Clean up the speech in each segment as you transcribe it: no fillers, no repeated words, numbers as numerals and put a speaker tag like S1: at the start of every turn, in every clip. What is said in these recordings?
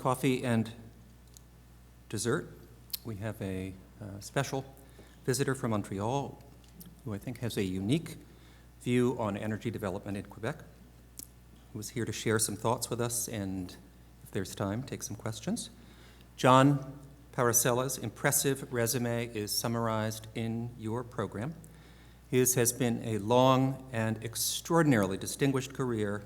S1: coffee and dessert. We have a special visitor from Montreal who I think has a unique view on energy development in Quebec, who is here to share some thoughts with us and, if there's time, take some questions. John Parisella's impressive resume is summarized in your program. His has been a long and extraordinarily distinguished career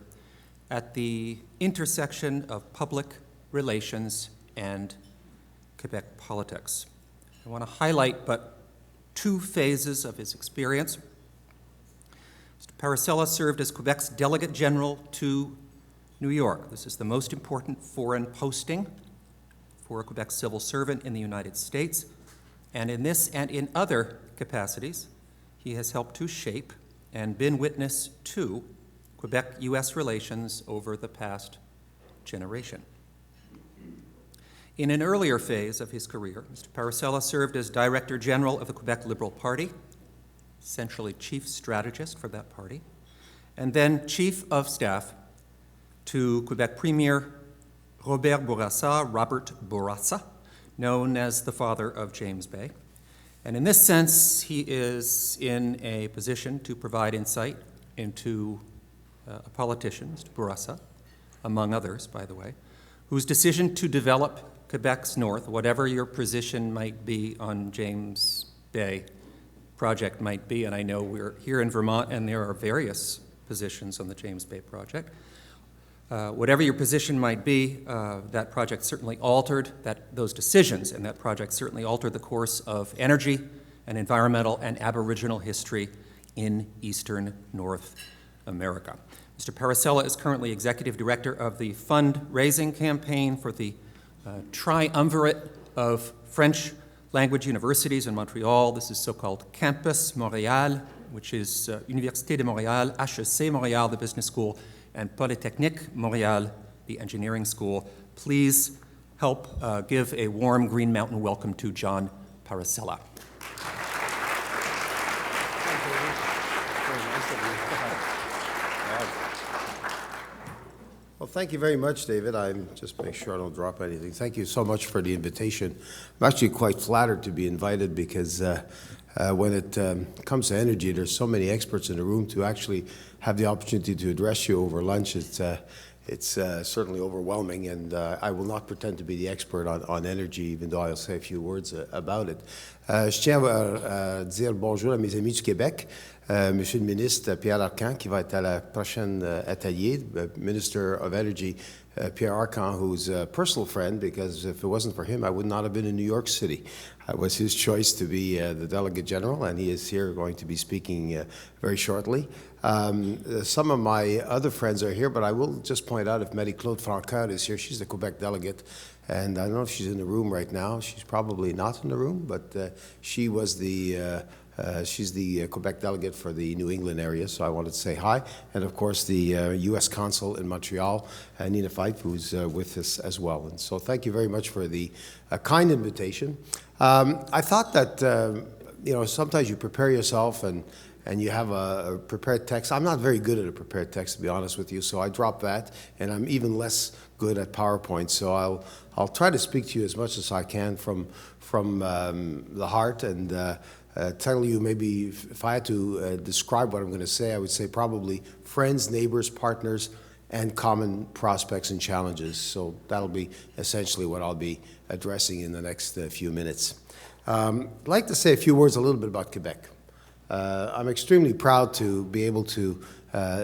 S1: at the intersection of public relations and Quebec politics. I want to highlight but two phases of his experience. Mr. Parisella served as Quebec's Delegate General to New York. This is the most important foreign posting for a Quebec civil servant in the United States. And in this and in other capacities, he has helped to shape and been witness to Quebec-U.S. relations over the past generation. In an earlier phase of his career, Mr. Parisella served as Director General of the Quebec Liberal Party, essentially chief strategist for that party, and then Chief of Staff to Quebec Premier Robert Bourassa, known as the father of James Bay. And in this sense, he is in a position to provide insight into a politician, Mr. Bourassa, among others, by the way, whose decision to develop Quebec's north, whatever your position might be on James Bay project might be, and I know we're here in Vermont and there are various positions on the James Bay project. Whatever your position might be, that project certainly altered, those decisions and that project certainly altered the course of energy and environmental and Aboriginal history in Eastern North America. Mr. Parisella is currently Executive Director of the fundraising campaign for the triumvirate of French language universities in Montreal. This is so-called Campus Montréal, which is Université de Montréal, HEC Montréal, the business school, and Polytechnique Montréal, the engineering school. Please help give a warm Green Mountain welcome to John Parisella.
S2: Well, thank you very much, David. I'm just make sure I don't drop anything. Thank you so much for the invitation. I'm actually quite flattered to be invited because when it comes to energy, there's so many experts in the room. To actually have the opportunity to address you over lunch, it's certainly overwhelming, and I will not pretend to be the expert on energy, even though I'll say a few words about it. Je tiens à dire bonjour à mes amis du Québec. Monsieur le ministre Pierre Arcan, qui va être à la prochaine atelier, Minister of Energy Pierre Arcan, who's a personal friend, because if it wasn't for him, I would not have been in New York City. It was his choice to be the Delegate General, and he is here going to be speaking very shortly. Some of my other friends are here, but I will just point out if Marie-Claude Francoeur is here, she's the Quebec delegate, and I don't know if she's in the room right now. She's probably not in the room, but she was she's the Quebec delegate for the New England area, so I wanted to say hi. And of course, the U.S. consul in Montreal, Nina Fife, who's with us as well. And so thank you very much for the kind invitation. I thought that, sometimes you prepare yourself and you have a prepared text. I'm not very good at a prepared text, to be honest with you, so I dropped that, and I'm even less good at PowerPoint. So I'll try to speak to you as much as I can from the heart and tell you maybe if I had to describe what I'm going to say, I would say probably friends, neighbors, partners, and common prospects and challenges. So that'll be essentially what I'll be addressing in the next few minutes. I'd like to say a few words a little bit about Quebec. I'm extremely proud to be able to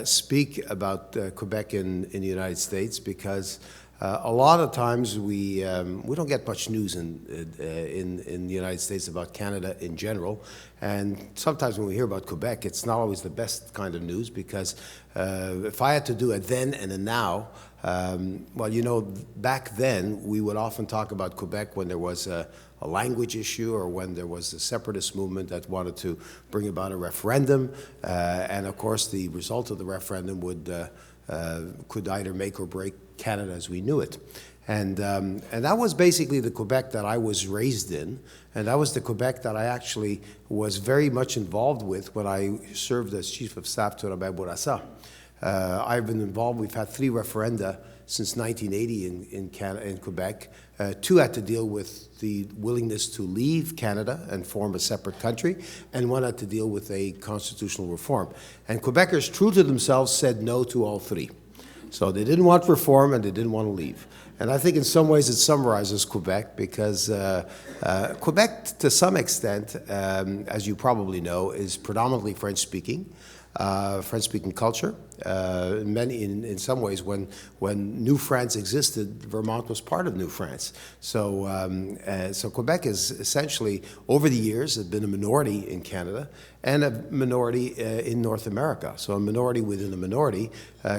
S2: speak about Quebec in the United States because a lot of times we don't get much news in the United States about Canada in general, and sometimes when we hear about Quebec, it's not always the best kind of news because if I had to do a then and a now, back then we would often talk about Quebec when there was a language issue or when there was a separatist movement that wanted to bring about a referendum, and of course the result of the referendum could either make or break Canada as we knew it. And that was basically the Quebec that I was raised in, and that was the Quebec that I actually was very much involved with when I served as Chief of Staff to Robert Bourassa. I've been involved, we've had 3 referenda since 1980 in Canada, in Quebec. Two had to deal with the willingness to leave Canada and form a separate country, and one had to deal with a constitutional reform. And Quebecers, true to themselves, said no to all three. So they didn't want reform and they didn't want to leave. And I think in some ways it summarizes Quebec, because Quebec, to some extent, as you probably know, is predominantly French-speaking. French-speaking culture. In some ways, when New France existed, Vermont was part of New France. So Quebec is essentially, over the years, has been a minority in Canada and a minority in North America. So a minority within a minority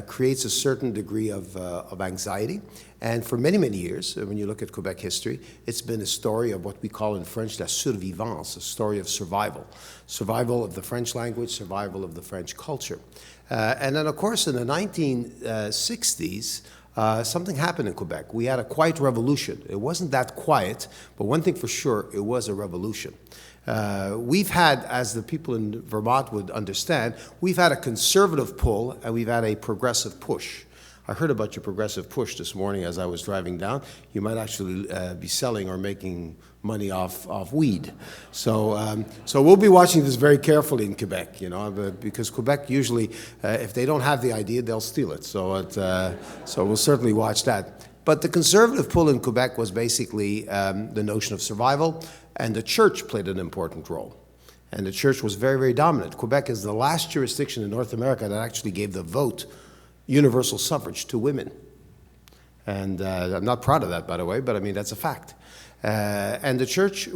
S2: creates a certain degree of anxiety. And for many, many years, when you look at Quebec history, it's been a story of what we call in French la survivance, a story of survival. Survival of the French language, survival of the French culture. And then, of course, in the 1960s, something happened in Quebec. We had a quiet revolution. It wasn't that quiet, but one thing for sure, it was a revolution. We've had, as the people in Vermont would understand, we've had a conservative pull and we've had a progressive push. I heard about your progressive push this morning as I was driving down. You might actually be selling or making money off weed. So we'll be watching this very carefully in Quebec, because Quebec usually, if they don't have the idea, they'll steal it. So we'll certainly watch that. But the conservative pull in Quebec was basically the notion of survival, and the church played an important role. And the church was very, very dominant. Quebec is the last jurisdiction in North America that actually gave the vote universal suffrage to women. And I'm not proud of that, by the way, but I mean, that's a fact. And the church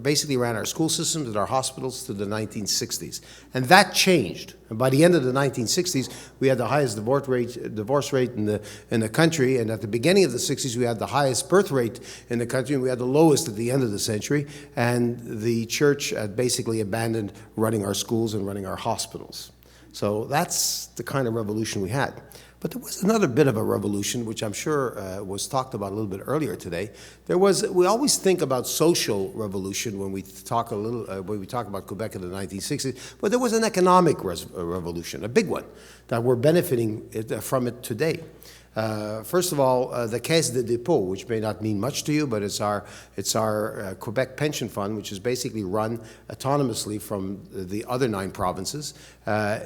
S2: basically ran our school systems and our hospitals to the 1960s. And that changed. And by the end of the 1960s, we had the highest divorce rate in the country. And at the beginning of the 60s, we had the highest birth rate in the country, and we had the lowest at the end of the century. And the church had basically abandoned running our schools and running our hospitals. So that's the kind of revolution we had. But there was another bit of a revolution, which I'm sure was talked about a little bit earlier today. We always think about social revolution when we talk about Quebec in the 1960s, but there was an economic revolution, a big one, that we're benefiting from it today. First of all, the Caisse de dépôt, which may not mean much to you, but it's our Quebec pension fund, which is basically run autonomously from the other 9 provinces,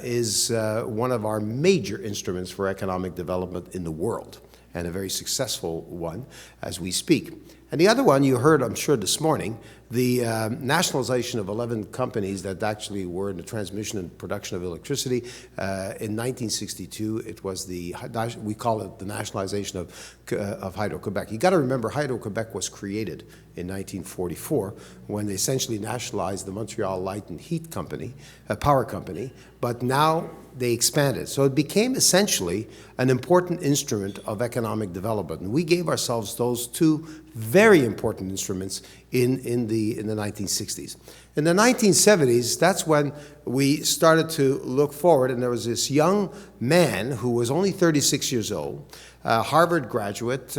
S2: is one of our major instruments for economic development in the world, and a very successful one as we speak. And the other one you heard, I'm sure, this morning, the nationalization of 11 companies that actually were in the transmission and production of electricity. In 1962, it was we call it the nationalization of Hydro-Quebec. You got to remember, Hydro-Quebec was created in 1944 when they essentially nationalized the Montreal Light and Heat Company, a power company, but now they expanded. So it became essentially an important instrument of economic development. And we gave ourselves those 2 very important instruments in the 1960s. In the 1970s, that's when we started to look forward, and there was this young man who was only 36 years old, Harvard graduate,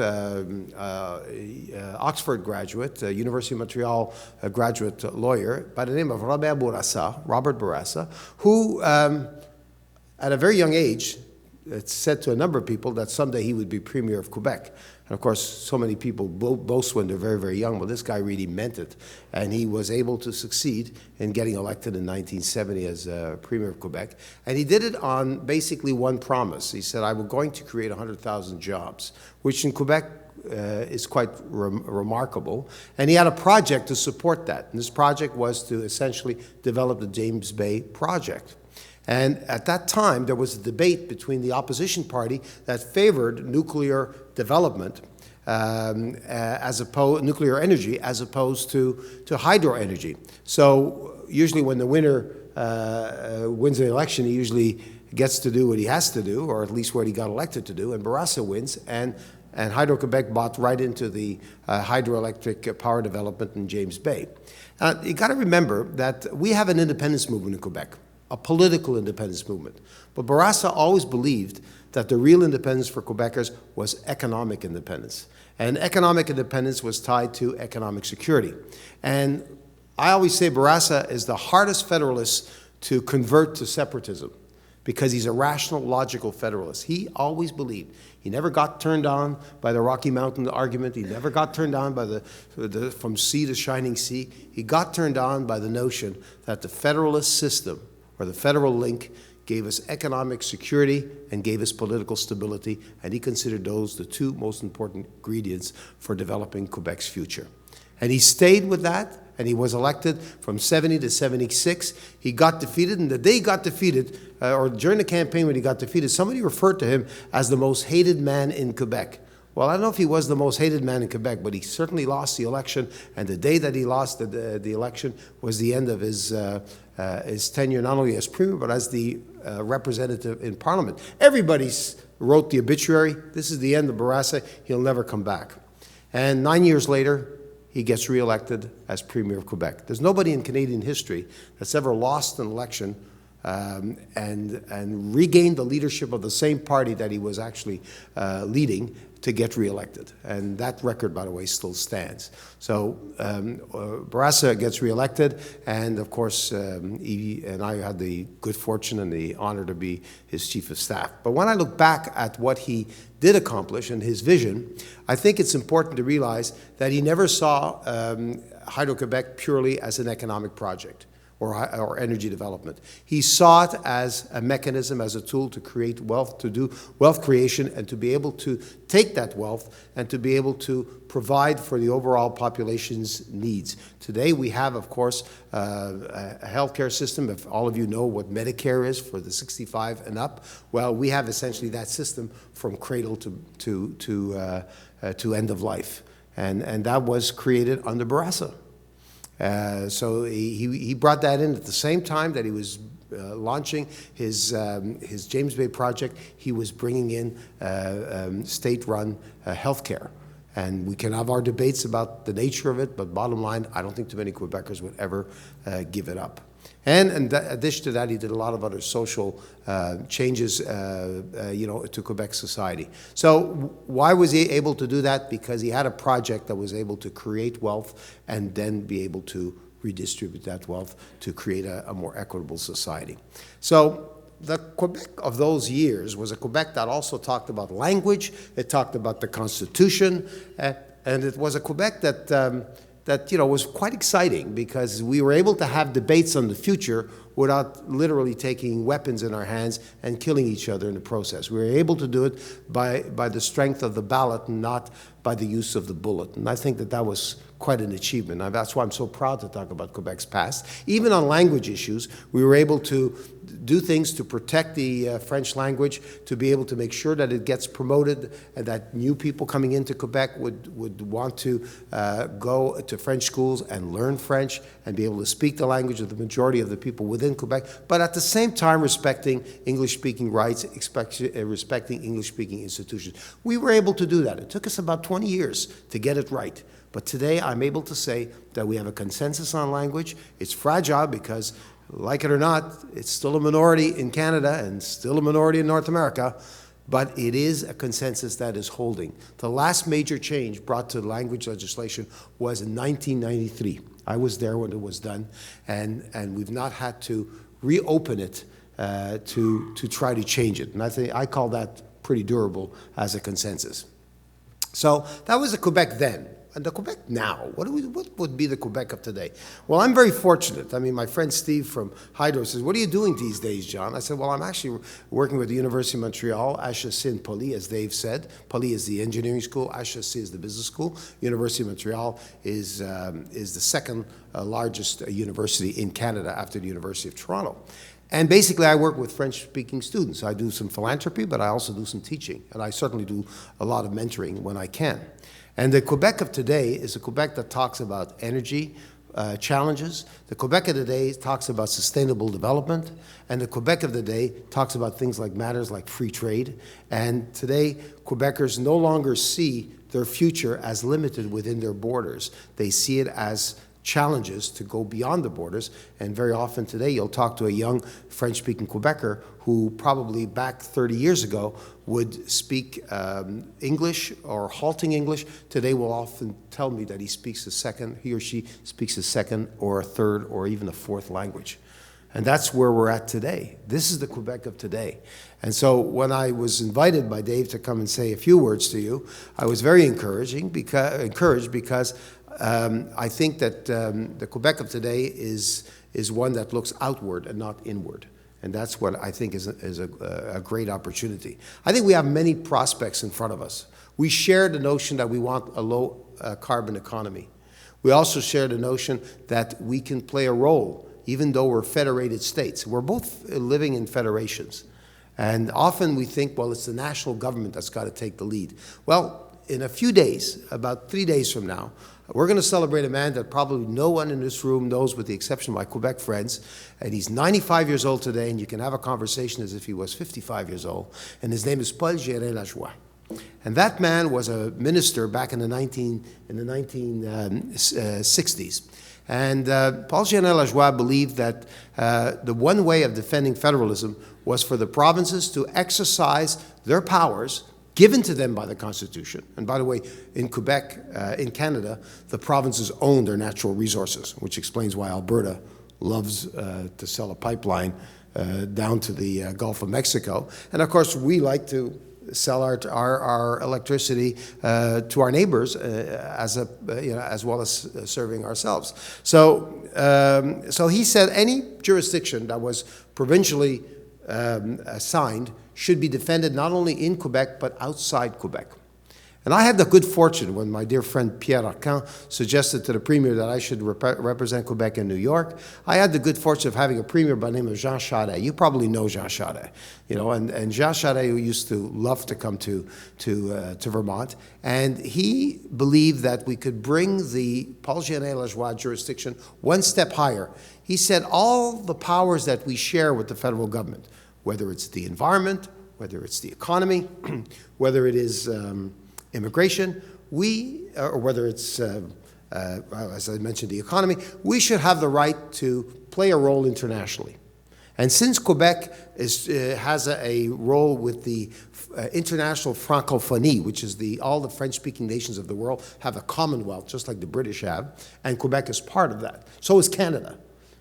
S2: Oxford graduate, University of Montreal graduate lawyer by the name of Robert Bourassa, who at a very young age, it's said to a number of people that someday he would be Premier of Quebec. And of course, so many people boast when they're very, very young. Well, this guy really meant it. And he was able to succeed in getting elected in 1970 as Premier of Quebec. And he did it on basically one promise. He said, I'm going to create 100,000 jobs, which in Quebec is quite remarkable. And he had a project to support that. And this project was to essentially develop the James Bay project. And at that time, there was a debate between the opposition party that favored nuclear development, nuclear energy, as opposed to hydro energy. So usually when the winner wins an election, he usually gets to do what he has to do, or at least what he got elected to do, and Bourassa wins, and Hydro-Quebec bought right into the hydroelectric power development in James Bay. You got to remember that we have an independence movement in Quebec, a political independence movement. But Bourassa always believed that the real independence for Quebecers was economic independence. And economic independence was tied to economic security. And I always say Bourassa is the hardest federalist to convert to separatism. because he's a rational, logical federalist. He always believed. He never got turned on by the Rocky Mountain argument. He never got turned on by from sea to shining sea. He got turned on by the notion that the federalist system, or the federal link, gave us economic security and gave us political stability, and he considered those the two most important ingredients for developing Quebec's future. And he stayed with that, and he was elected from 70 to 76. He got defeated, and the day he got defeated, or during the campaign when he got defeated, somebody referred to him as the most hated man in Quebec. Well, I don't know if he was the most hated man in Quebec, but he certainly lost the election, and the day that he lost the election was the end of his tenure, not only as premier, but as the representative in Parliament. Everybody wrote the obituary. This is the end of Bourassa. He'll never come back. And 9 years later, he gets reelected as Premier of Quebec. There's nobody in Canadian history that's ever lost an election and regained the leadership of the same party that he was actually leading to get reelected. And that record, by the way, still stands. So Bourassa gets reelected, and of course, he and I had the good fortune and the honor to be his chief of staff. But when I look back at what he did accomplish and his vision, I think it's important to realize that he never saw Hydro-Quebec purely as an economic project or energy development. He saw it as a mechanism, as a tool to create wealth, to do wealth creation, and to be able to take that wealth and to be able to provide for the overall population's needs. Today we have, of course, a healthcare system. If all of you know what Medicare is for the 65 and up, well, we have essentially that system from cradle to end of life. And that was created under Bourassa. So he brought that in at the same time that he was launching his James Bay project. He was bringing in state-run healthcare. And we can have our debates about the nature of it, but bottom line, I don't think too many Quebecers would ever give it up. And in addition to that, he did a lot of other social changes, to Quebec society. So why was he able to do that? Because he had a project that was able to create wealth and then be able to redistribute that wealth to create a more equitable society. So the Quebec of those years was a Quebec that also talked about language, it talked about the Constitution, and it was a Quebec that was quite exciting because we were able to have debates on the future without literally taking weapons in our hands and killing each other in the process. We were able to do it by the strength of the ballot and not by the use of the bullet. And I think that was quite an achievement. That's why I'm so proud to talk about Quebec's past. Even on language issues, we were able to do things to protect the French language, to be able to make sure that it gets promoted and that new people coming into Quebec would want to go to French schools and learn French and be able to speak the language of the majority of the people within Quebec, but at the same time respecting English-speaking rights, respecting English-speaking institutions. We were able to do that. It took us about 20 years to get it right. But today I'm able to say that we have a consensus on language. It's fragile because, like it or not, it's still a minority in Canada and still a minority in North America, but it is a consensus that is holding. The last major change brought to language legislation was in 1993. I was there when it was done, and we've not had to reopen it to try to change it. And I call that pretty durable as a consensus. So that was the Quebec then. And the Quebec now, what would be the Quebec of today? Well, I'm very fortunate. I mean, my friend Steve from Hydro says, what are you doing these days, John? I said, well, I'm actually working with the University of Montreal, HEC and Poly, as Dave said. Poly is the engineering school, HEC is the business school. University of Montreal is the second largest university in Canada after the University of Toronto. And basically, I work with French-speaking students. I do some philanthropy, but I also do some teaching. And I certainly do a lot of mentoring when I can. And the Quebec of today is a Quebec that talks about energy challenges. The Quebec of today talks about sustainable development. And the Quebec of the day talks about things like matters like free trade. And today, Quebecers no longer see their future as limited within their borders. They see it as challenges to go beyond the borders, and very often today you'll talk to a young French-speaking Quebecer who probably back 30 years ago would speak English or halting English. Today will often tell me that he or she speaks a second or a third or even a fourth language. And that's where we're at today. This is the Quebec of today. And so when I was invited by Dave to come and say a few words to you, I was very encouraged because I think that the Quebec of today is one that looks outward and not inward. And that's what I think is a great opportunity. I think we have many prospects in front of us. We share the notion that we want a low carbon economy. We also share the notion that we can play a role even though we're federated states. We're both living in federations. And often we think, well, it's the national government that's got to take the lead. Well, in a few days, about 3 days from now, we're going to celebrate a man that probably no one in this room knows with the exception of my Quebec friends. And he's 95 years old today, and you can have a conversation as if he was 55 years old. And his name is Paul Gérin-Lajoie. And that man was a minister back in the 1960s. And Paul Gérin-Lajoie believed that the one way of defending federalism was for the provinces to exercise their powers given to them by the Constitution. And by the way, in Quebec, in Canada, the provinces own their natural resources, which explains why Alberta loves to sell a pipeline down to the Gulf of Mexico. And of course, we like to sell our electricity to our neighbors as well as serving ourselves. So he said any jurisdiction that was provincially assigned should be defended not only in Quebec but outside Quebec. And I had the good fortune when my dear friend Pierre Arcan suggested to the Premier that I should represent Quebec in New York. I had the good fortune of having a Premier by the name of Jean Charest. You probably know Jean Charest, and Jean Charest, who used to love to come to Vermont, and he believed that we could bring the Paul Gérin-Lajoie jurisdiction one step higher. He said all the powers that we share with the federal government, whether it's the environment, whether it's the economy, whether it is immigration, or whether it's, as I mentioned, the economy, we should have the right to play a role internationally. And since Quebec has a role with the international francophonie, which is all the French-speaking nations of the world have a commonwealth, just like the British have, and Quebec is part of that. So is Canada.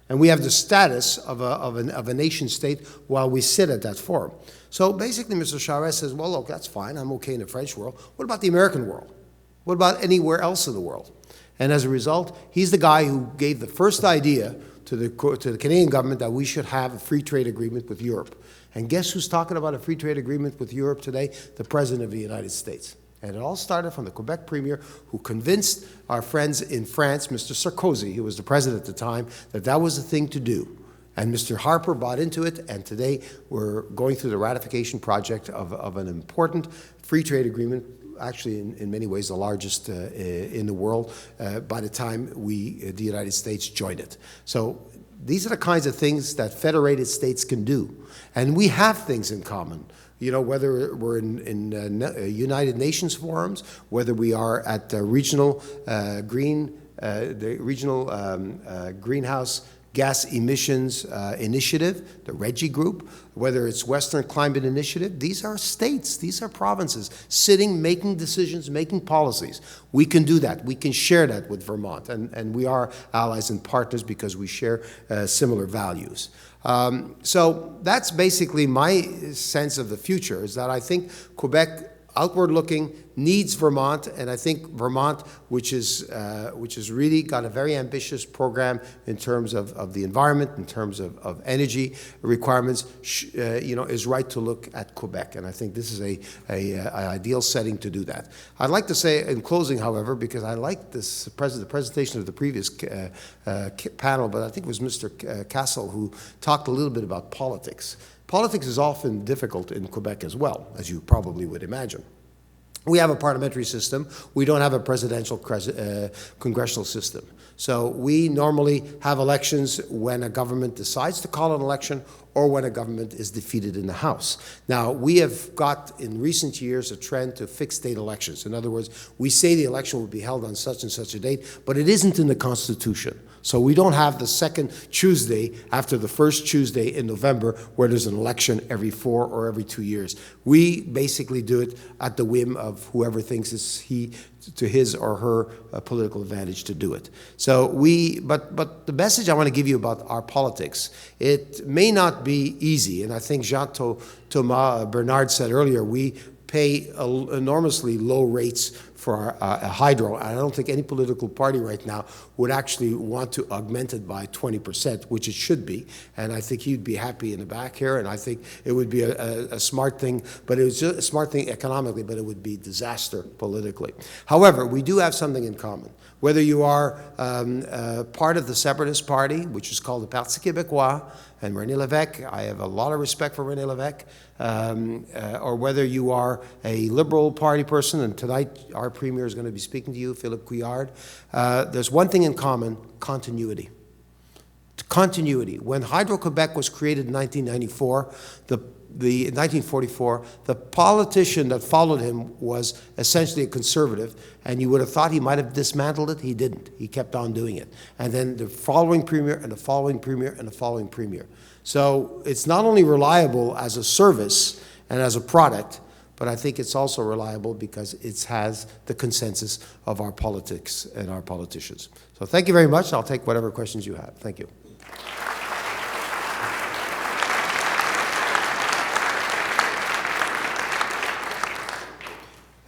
S2: And we have the status of a nation state while we sit at that forum. So basically, Mr. Charest says, well, look, that's fine. I'm okay in the French world. What about the American world? What about anywhere else in the world? And as a result, he's the guy who gave the first idea to the Canadian government that we should have a free trade agreement with Europe. And guess who's talking about a free trade agreement with Europe today? The President of the United States. And it all started from the Quebec Premier, who convinced our friends in France, Mr. Sarkozy, who was the president at the time, that that was the thing to do. And Mr. Harper bought into it, and today we're going through the ratification project of an important free trade agreement, actually in many ways the largest in the world, by the time the United States joined it. So these are the kinds of things that federated states can do. And we have things in common. Whether we're in United Nations forums, whether we are at the regional greenhouse gas emissions initiative, the RGGI group, whether it's Western Climate Initiative, these are states, these are provinces sitting, making decisions, making policies. We can do that. We can share that with Vermont, and we are allies and partners because we share similar values. So that's basically my sense of the future, is that I think Quebec, outward-looking, needs Vermont, and I think Vermont, which has really got a very ambitious program in terms of the environment, in terms of energy requirements, is right to look at Quebec, and I think this is an ideal setting to do that. I'd like to say in closing, however, because I like the presentation of the previous panel, but I think it was Mr. Castle who talked a little bit about politics. Politics is often difficult in Quebec as well, as you probably would imagine. We have a parliamentary system. We don't have a presidential congressional system. So we normally have elections when a government decides to call an election or when a government is defeated in the House. Now, we have got in recent years a trend to fixed date elections. In other words, we say the election will be held on such and such a date, but it isn't in the Constitution. So we don't have the second Tuesday after the first Tuesday in November where there's an election every 4 or every 2 years. We basically do it at the whim of whoever thinks it's to his or her political advantage to do it. So but the message I want to give you about our politics, it may not be easy, and I think Jean-Thomas Bernard said earlier, we pay enormously low rates for our hydro. I don't think any political party right now would actually want to augment it by 20%, which it should be. And I think he'd be happy in the back here, and I think it would be a smart thing, but it was just a smart thing economically, but it would be disaster politically. However, we do have something in common. Whether you are part of the Separatist Party, which is called the Parti Québécois, and René Lévesque, I have a lot of respect for René Lévesque, or whether you are a Liberal Party person, and tonight our Premier is going to be speaking to you, Philippe Couillard, there's one thing in common: continuity. Continuity. When Hydro-Quebec was created in 1994, in 1944, the politician that followed him was essentially a conservative, and you would have thought he might have dismantled it. He didn't. He kept on doing it. And then the following premier, and the following premier, and the following premier. So it's not only reliable as a service and as a product, but I think it's also reliable because it has the consensus of our politics and our politicians. So thank you very much. I'll take whatever questions you have. Thank you.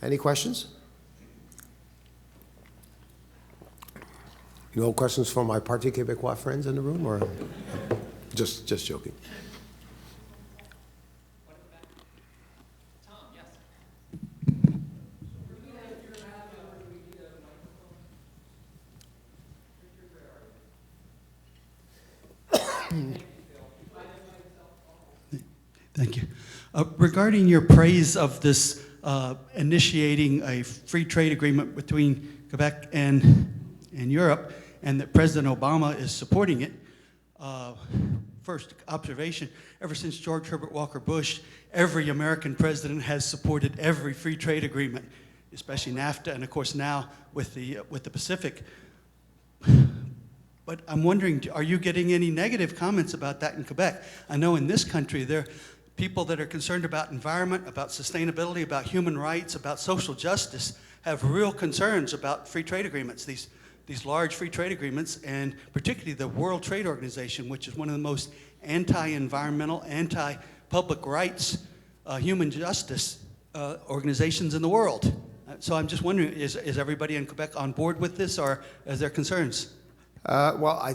S2: Any questions? No questions from my Parti Québécois friends in the room, or just joking? Tom, yes.
S3: Thank you. Regarding your praise of this initiating a free trade agreement between Quebec and Europe, and that President Obama is supporting it. First observation, ever since George Herbert Walker Bush, every American president has supported every free trade agreement, especially NAFTA, and of course now with the Pacific. But I'm wondering, are you getting any negative comments about that in Quebec? I know in this country there are people that are concerned about environment, about sustainability, about human rights, about social justice, have real concerns about free trade agreements, these large free trade agreements, and particularly the World Trade Organization, which is one of the most anti-environmental, anti-public rights, human justice organizations in the world. So I'm just wondering, is everybody in Quebec on board with this, or is there concerns?
S2: Well, I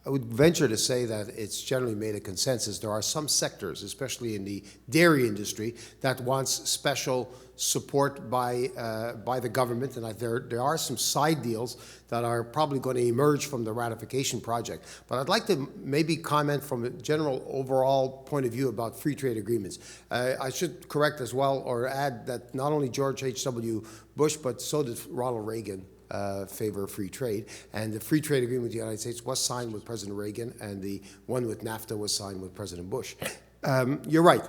S2: would venture to say that it's generally made a consensus. There are some sectors, especially in the dairy industry, that wants special support by the government, and there are some side deals that are probably going to emerge from the ratification project. But I'd like to maybe comment from a general overall point of view about free trade agreements. I should correct as well, or add, that not only George H.W. Bush, but so did Ronald Reagan favor free trade. And the free trade agreement with the United States was signed with President Reagan, and the one with NAFTA was signed with President Bush. You're right.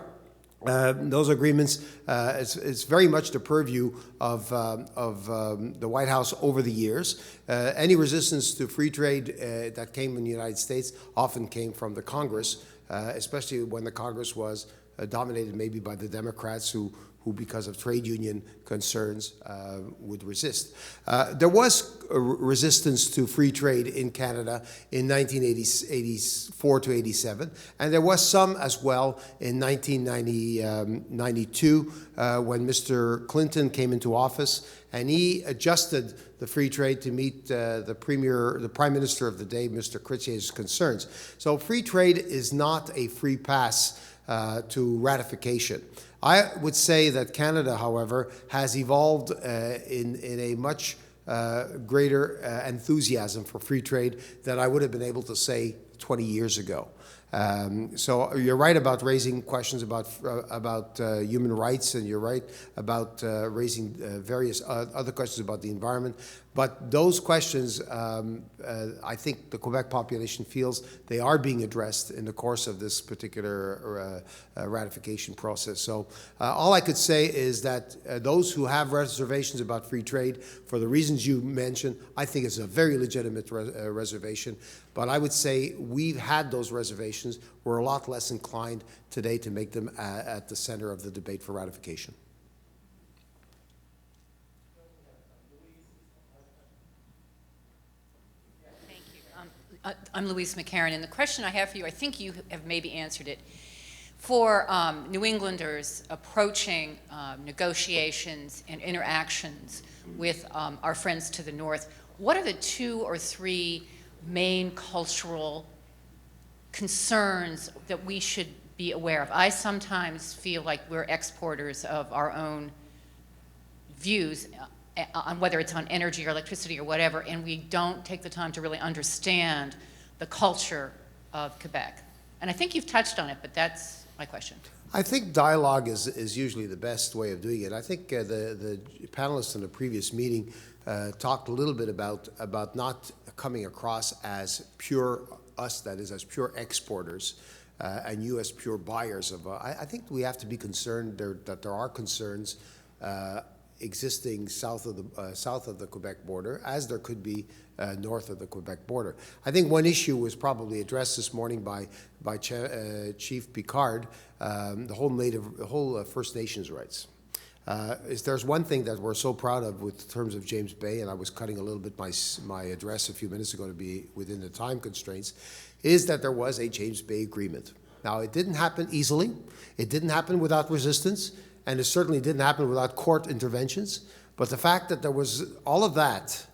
S2: Those agreements, it's very much the purview of the White House over the years. Any resistance to free trade that came in the United States often came from the Congress, especially when the Congress was dominated maybe by the Democrats who because of trade union concerns, would resist. There was a resistance to free trade in Canada in 1984 to 87, and there was some as well in 1992 when Mr. Clinton came into office, and he adjusted the free trade to meet the Prime Minister of the day, Mr. Chrétien's concerns. So free trade is not a free pass to ratification. I would say that Canada, however, has evolved in a much greater enthusiasm for free trade than I would have been able to say 20 years ago. So you're right about raising questions about human rights, and you're right about raising various other questions about the environment. But those questions, I think the Quebec population feels they are being addressed in the course of this particular ratification process. So all I could say is that those who have reservations about free trade, for the reasons you mentioned, I think it's a very legitimate reservation. But I would say we've had those reservations. We're a lot less inclined today to make them at the center of the debate for ratification.
S4: Thank you. I'm Louise McCarran, and the question I have for you, I think you have maybe answered it. For New Englanders approaching negotiations and interactions with our friends to the north, what are the 2 or 3 main cultural concerns that we should be aware of? I sometimes feel like we're exporters of our own views on whether it's on energy or electricity or whatever, and we don't take the time to really understand the culture of Quebec. And I think you've touched on it, but that's my question.
S2: I think dialogue is usually the best way of doing it. I think the panelists in the previous meeting talked a little bit about not coming across as pure us, that is, as pure exporters, and you as pure buyers of. I think we have to be concerned that there are concerns existing south of the Quebec border, as there could be north of the Quebec border. I think one issue was probably addressed this morning by Chief Picard, the whole First Nations rights. There's one thing that we're so proud of with terms of James Bay, and I was cutting a little bit my address a few minutes ago to be within the time constraints, is that there was a James Bay Agreement. Now, it didn't happen easily. It didn't happen without resistance, and it certainly didn't happen without court interventions. But the fact that there was all of that,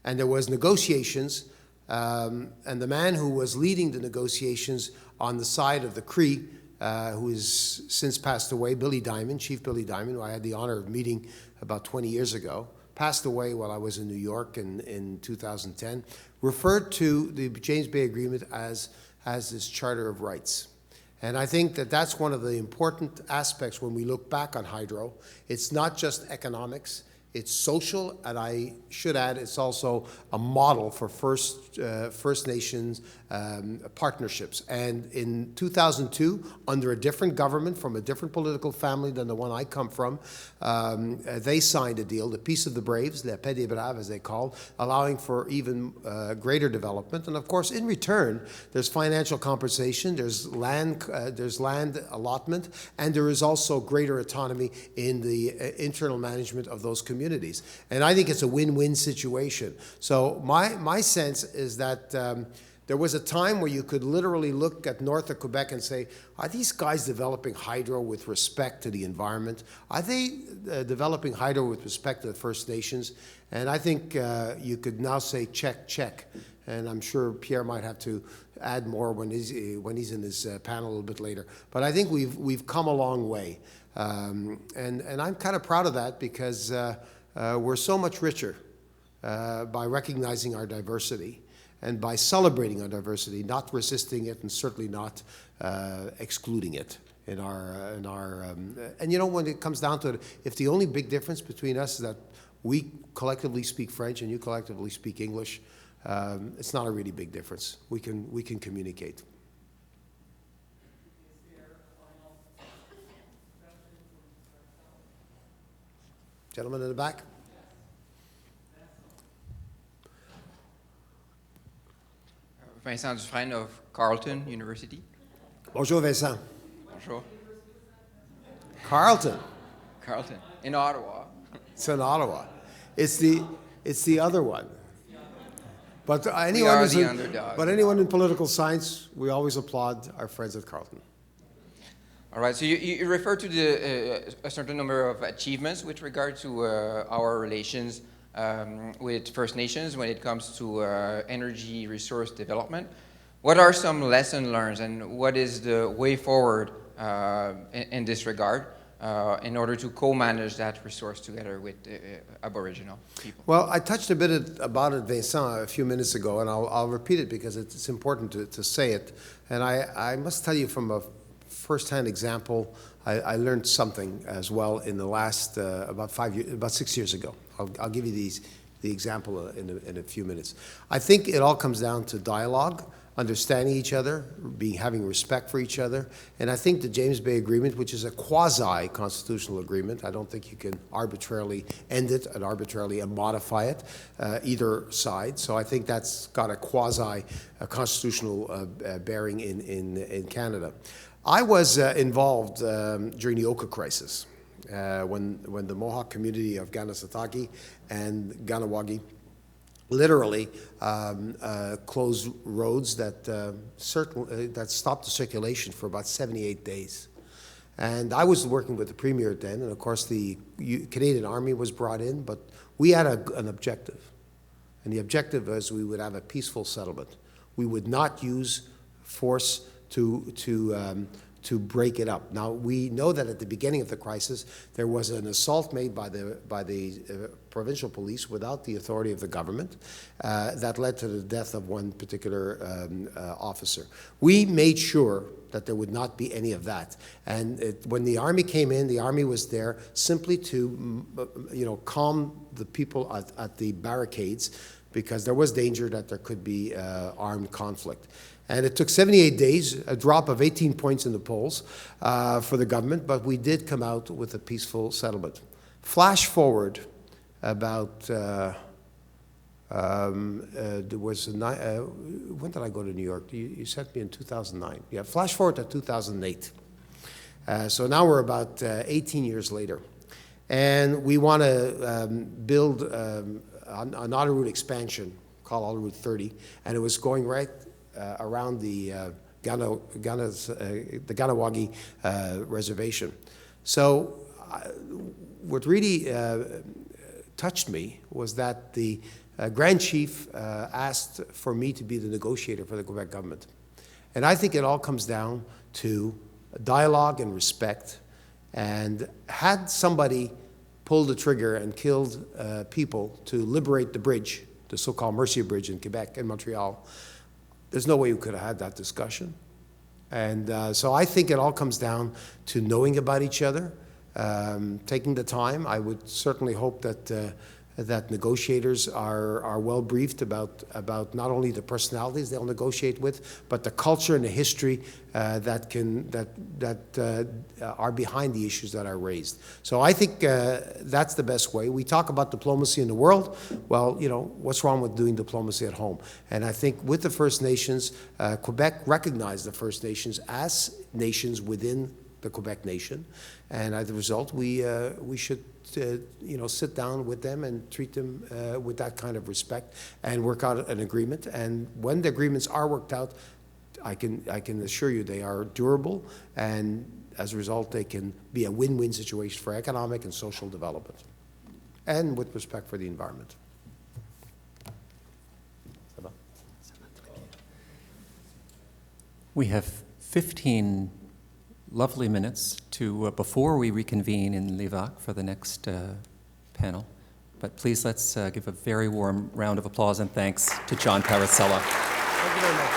S2: and there was negotiations, and the man who was leading the negotiations on the side of the Cree, who has since passed away, Billy Diamond, Chief Billy Diamond, who I had the honor of meeting about 20 years ago, passed away while I was in New York in 2010, referred to the James Bay Agreement as this Charter of Rights. And I think that that's one of the important aspects when we look back on hydro. It's not just economics, it's social, and I should add, it's also a model for First Nations partnerships. And in 2002, under a different government from a different political family than the one I come from, they signed a deal, the Peace of the Braves, la Paix des Braves as they called, allowing for even greater development. And of course, in return, there's financial compensation, there's land allotment, and there is also greater autonomy in the internal management of those communities. And I think it's a win-win situation. So my sense is that there was a time where you could literally look at north of Quebec and say, are these guys developing hydro with respect to the environment? Are they developing hydro with respect to the First Nations? And I think you could now say check, check. And I'm sure Pierre might have to add more when he's in his panel a little bit later. But I think we've come a long way. And I'm kind of proud of that because we're so much richer by recognizing our diversity and by celebrating our diversity, not resisting it and certainly not excluding it in our and you know, when it comes down to it, if the only big difference between us is that we collectively speak French and you collectively speak English, it's not a really big difference. We can communicate. Gentleman in the back.
S5: Vincent Dufresne of Carleton University.
S2: Bonjour, Vincent.
S5: Bonjour.
S2: Carleton.
S5: Carleton, in Ottawa.
S2: It's in Ottawa. It's the other one. But anyone in political science, we always applaud our friends at Carleton.
S5: All right, so you refer to a certain number of achievements with regard to our relations with First Nations when it comes to energy resource development. What are some lessons learned and what is the way forward in this regard? in order to co-manage that resource together with Aboriginal people.
S2: Well, I touched a bit about it, Vincent, a few minutes ago, and I'll repeat it because it's important to say it. And I must tell you from a first-hand example, I learned something as well in the last about 6 years ago. I'll give you the example in a few minutes. I think it all comes down to dialogue, understanding each other, having respect for each other. And I think the James Bay Agreement, which is a quasi-constitutional agreement, I don't think you can arbitrarily end it and arbitrarily modify it, either side. So I think that's got a quasi-constitutional bearing in Canada. I was involved during the Oka crisis, when the Mohawk community of Ganasataki and Ganawagi literally closed roads that stopped the circulation for about 78 days. And I was working with the Premier then, and of course the Canadian Army was brought in, but we had an objective. And the objective was we would have a peaceful settlement. We would not use force to break it up. Now, we know that at the beginning of the crisis, there was an assault made by the provincial police without the authority of the government that led to the death of one particular officer. We made sure that there would not be any of that. And when the Army came in, the Army was there simply to calm the people at the barricades, because there was danger that there could be armed conflict. And it took 78 days, a drop of 18 points in the polls for the government, but we did come out with a peaceful settlement. Flash forward about, there was when did I go to New York? You sent me in 2009. Yeah, flash forward to 2008. So now we're about 18 years later. And we want to build an auto route expansion called Auto Route 30, and it was going right around the Ganawagi reservation. So what really touched me was that the Grand Chief asked for me to be the negotiator for the Quebec government. And I think it all comes down to dialogue and respect. And had somebody pulled the trigger and killed people to liberate the bridge, the so-called Mercier Bridge in Quebec and Montreal, there's no way we could have had that discussion. And so I think it all comes down to knowing about each other, taking the time. I would certainly hope that that negotiators are well briefed about not only the personalities they'll negotiate with, but the culture and the history that are behind the issues that are raised. So I think that's the best way. We talk about diplomacy in the world. Well, what's wrong with doing diplomacy at home? And I think with the First Nations, Quebec recognized the First Nations as nations within the Quebec nation, and as a result, we should sit down with them and treat them with that kind of respect and work out an agreement. And when the agreements are worked out, I can assure you they are durable, and as a result, they can be a win-win situation for economic and social development, and with respect for the environment.
S1: We have 15 lovely minutes to before we reconvene in Levac for the next panel. But please let's give a very warm round of applause and thanks to John Parisella.
S2: Thank you very much.